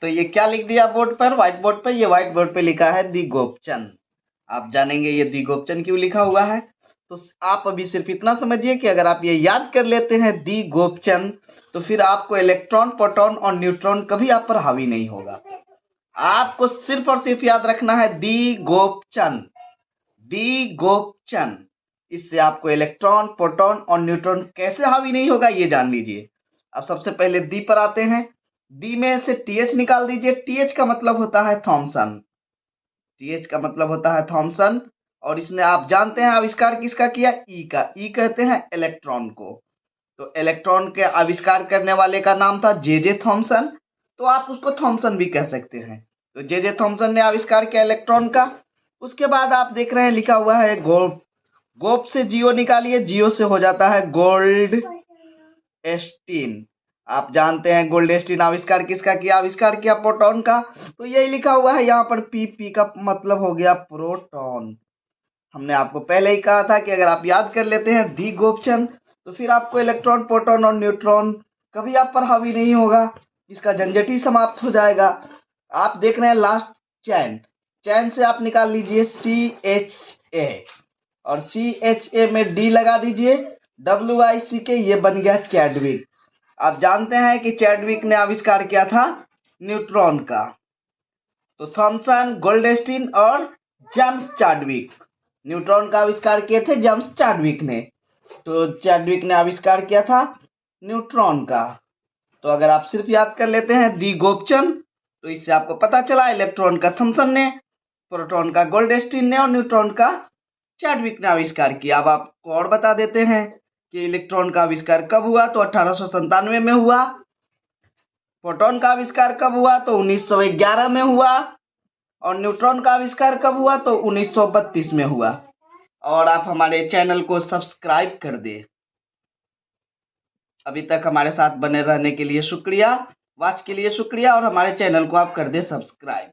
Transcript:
तो ये क्या लिख दिया बोर्ड पर, व्हाइट बोर्ड पर? ये व्हाइट बोर्ड पे लिखा है दी गोपचंद। आप जानेंगे ये दी गोपचंद क्यों लिखा हुआ है। तो आप अभी सिर्फ इतना समझिए कि अगर आप ये याद कर लेते हैं दी गोपचंद, तो फिर आपको इलेक्ट्रॉन, प्रोटॉन और न्यूट्रॉन कभी आप पर हावी नहीं होगा। आपको सिर्फ और सिर्फ याद रखना है दी गोपचंद, दी गोपचंद। इससे आपको इलेक्ट्रॉन, प्रोटॉन और न्यूट्रॉन कैसे हावी नहीं होगा ये जान लीजिए। अब सबसे पहले दी पर आते हैं। दी में से टीएच निकाल दीजिए। टीएच का मतलब होता है थॉमसन, टीएच का मतलब होता है थॉमसन। और इसने आप जानते हैं आविष्कार किसका किया? ई का। ई कहते हैं इलेक्ट्रॉन को। तो इलेक्ट्रॉन के आविष्कार करने वाले का नाम था जे जे थॉमसन, तो आप उसको थॉमसन भी कह सकते हैं। तो जे जे थॉमसन ने आविष्कार किया इलेक्ट्रॉन का। उसके बाद आप देख रहे हैं लिखा हुआ है गोल्ड। गोप से जियो निकालिए, जियो से हो जाता है गोल्ड एस्टीन। आप जानते हैं गोल्डेस्टीन आविष्कार किसका किया? आविष्कार किया प्रोटॉन का। तो यही लिखा हुआ है यहाँ पर, पी। पी का मतलब हो गया प्रोटॉन। हमने आपको पहले ही कहा था कि अगर आप याद कर लेते हैं दी गोपचंद, तो फिर आपको इलेक्ट्रॉन, प्रोटॉन और न्यूट्रॉन कभी आप पर हावी नहीं होगा। इसका झंझट ही समाप्त हो जाएगा। आप देख रहे हैं लास्ट चैन। चैन से आप निकाल लीजिए CHA, और CHA में डी लगा दीजिए, WICK। ये बन गया चैडविक। आप जानते हैं कि चैडविक ने आविष्कार किया था न्यूट्रॉन का। तो थॉमसन, गोल्डस्टीन और जेम्स चैडविक न्यूट्रॉन का आविष्कार किए थे जेम्स चैडविक ने। तो चैडविक ने आविष्कार किया था न्यूट्रॉन का। तो अगर आप सिर्फ याद कर लेते हैं दी गोपचंद, तो इससे आपको पता चला इलेक्ट्रॉन का थॉमसन ने, प्रोटॉन का गोल्डस्टीन ने और न्यूट्रॉन का चैडविक ने आविष्कार किया। अब आपको और बता देते हैं कि इलेक्ट्रॉन का आविष्कार कब हुआ, तो 1897 में हुआ। प्रोटॉन का आविष्कार कब हुआ, तो 1911 में हुआ। और न्यूट्रॉन का आविष्कार कब हुआ, तो 1932 में हुआ। और आप हमारे चैनल को सब्सक्राइब कर दें। अभी तक हमारे साथ बने रहने के लिए शुक्रिया, वॉच के लिए शुक्रिया, और हमारे चैनल को आप कर दें सब्सक्राइब।